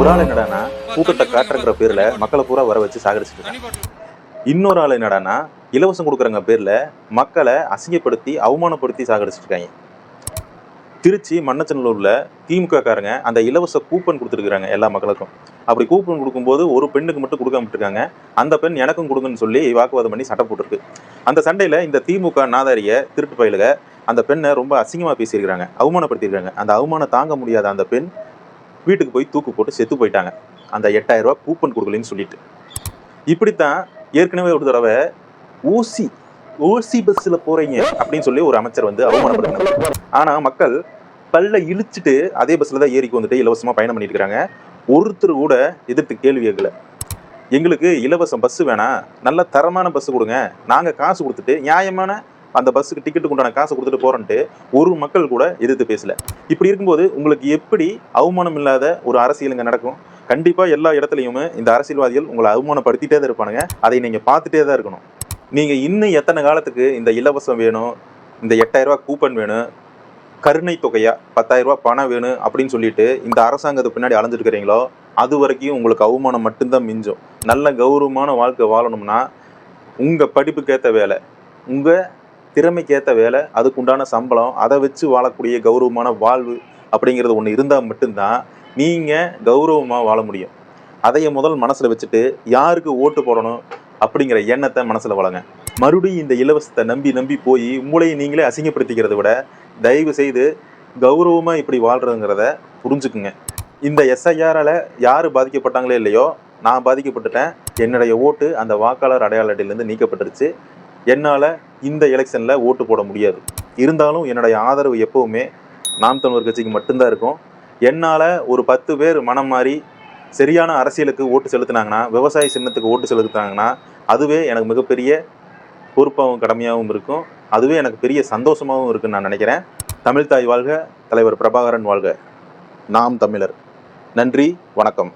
ஒரு ஆள் என்னடானா கூட்டத்தை காட்டுறங்கிற பேர்ல மக்களை பூரா வர வச்சு சாகடிச்சிட்டு இருக்காங்க. இன்னொரு ஆள் என்னடானா இலவசம் கொடுக்குறங்க பேர்ல மக்களை அசிங்கப்படுத்தி அவமானப்படுத்தி சாகடிச்சிட்டு இருக்காங்க. திருச்சி மண்ணச்சநல்லூர்ல திமுக காரங்க அந்த இலவச கூப்பன் கொடுத்துருக்காங்க எல்லா மக்களுக்கும். அப்படி கூப்பன் கொடுக்கும்போது ஒரு பெண்ணுக்கு மட்டும் கொடுக்காம விட்டுருக்காங்க. அந்த பெண் எனக்கும் கொடுங்கன்னு சொல்லி வாக்குவாதம் பண்ணி சண்டை போட்டுருக்கு. அந்த சண்டையில இந்த திமுக நாதாரிய திருட்டு பயிலுக அந்த பெண்ணை ரொம்ப அசிங்கமா பேசியிருக்காங்க, அவமானப்படுத்தியிருக்காங்க. அந்த அவமானம் தாங்க முடியாத அந்த பெண் வீட்டுக்கு போய் தூக்கு போட்டு செத்து போயிட்டாங்க, அந்த 8000 ரூபாய் கூப்பன் கொடுக்கலன்னு சொல்லிட்டு. இப்படித்தான் ஏற்கனவே ஒரு தடவை ஓசி பஸ்ல போறீங்க அப்படின்னு சொல்லி ஒரு அமைச்சர் வந்து அவமானப்படுத்தினாங்க. ஆனா மக்கள் பல்ல இழிச்சிட்டு அதே பஸ்ல தான் ஏறிக்கு வந்துட்டு இலவசமா பயணம் பண்ணிட்டு இருக்காங்க. ஒருத்தர் கூட எதிர்த்து கேள்வி கேட்கல. எங்களுக்கு இலவச பஸ் வேணாம், நல்ல தரமான பஸ் கொடுங்க, நாங்க காசு கொடுத்துட்டு நியாயமான அந்த பஸ்ஸுக்கு டிக்கெட்டுக்கு உண்டான காசு கொடுத்துட்டு போறோன்ட்டு ஒரு மக்கள் கூட எதிர்த்து பேசல. இப்படி இருக்கும்போது உங்களுக்கு எப்படி அவமானம் இல்லாத ஒரு அரசியல் இங்க நடக்கும்? கண்டிப்பா எல்லா இடத்துலயுமே இந்த அரசியல்வாதிகள் உங்களை அவமானப்படுத்திட்டே தான் இருப்பானுங்க. அதை நீங்க பார்த்துட்டே தான் இருக்கணும். நீங்க இன்னும் எத்தனை காலத்துக்கு இந்த இலவசம் வேணும், இந்த 8000 ரூபாய் கூப்பன் வேணும், கருணை தொகையா 10,000 ரூபாய் பணம் வேணும் அப்படின்னு சொல்லிட்டு இந்த அரசாங்கத்துக்கு பின்னாடி அலைஞ்சிட்டு இருக்கிறீங்களோ அது வரைக்கும் உங்களுக்கு அவமானம் மட்டும்தான் மிஞ்சும். நல்ல கௌரவமான வாழ்க்கை வாழணும்னா உங்க படிப்புக்கேற்ற வேலை, உங்க திறமைக்கேற்ற வேலை, அதுக்குண்டான சம்பளம், அதை வச்சு வாழக்கூடிய கௌரவமான வாழ்வு அப்படிங்கிறது ஒன்று இருந்தால் மட்டும்தான் நீங்க கௌரவமா வாழ முடியும். அதைய முதல் மனசுல வச்சுட்டு யாருக்கு ஓட்டு போடணும் அப்படிங்கிற எண்ணத்தை மனசுல வளங்க. மறுபடியும் இந்த இலவசத்தை நம்பி போய் உங்களையும் நீங்களே அசிங்கப்படுத்திக்கிறத விட தயவு செய்து கௌரவமா இப்படி வாழ்றதுங்கிறத புரிஞ்சுக்குங்க. இந்த எஸ்ஐஆரால யாரு பாதிக்கப்பட்டாங்களே இல்லையோ, நான் பாதிக்கப்பட்டுட்டேன். என்னுடைய ஓட்டு அந்த வாக்காளர் அடையாள அட்டையிலேருந்து நீக்கப்பட்டுருச்சு. என்னால் இந்த எலெக்ஷனில் ஓட்டு போட முடியாது. இருந்தாலும் என்னுடைய ஆதரவு எப்போவுமே நாம் தமிழர் கட்சிக்கு மட்டும்தான் இருக்கும். என்னால் ஒரு 10 பேர் மனம் மாறி சரியான அரசியலுக்கு ஓட்டு செலுத்தினாங்கன்னா, விவசாய சின்னத்துக்கு ஓட்டு செலுத்தினாங்கன்னா, அதுவே எனக்கு மிகப்பெரிய பொறுப்பாகவும் கடமையாகவும் இருக்கும். அதுவே எனக்கு பெரிய சந்தோஷமாகவும் இருக்குன்னு நான் நினைக்கிறேன். தமிழ்தாய் வாழ்க, தலைவர் பிரபாகரன் வாழ்க, நாம் தமிழர். நன்றி, வணக்கம்.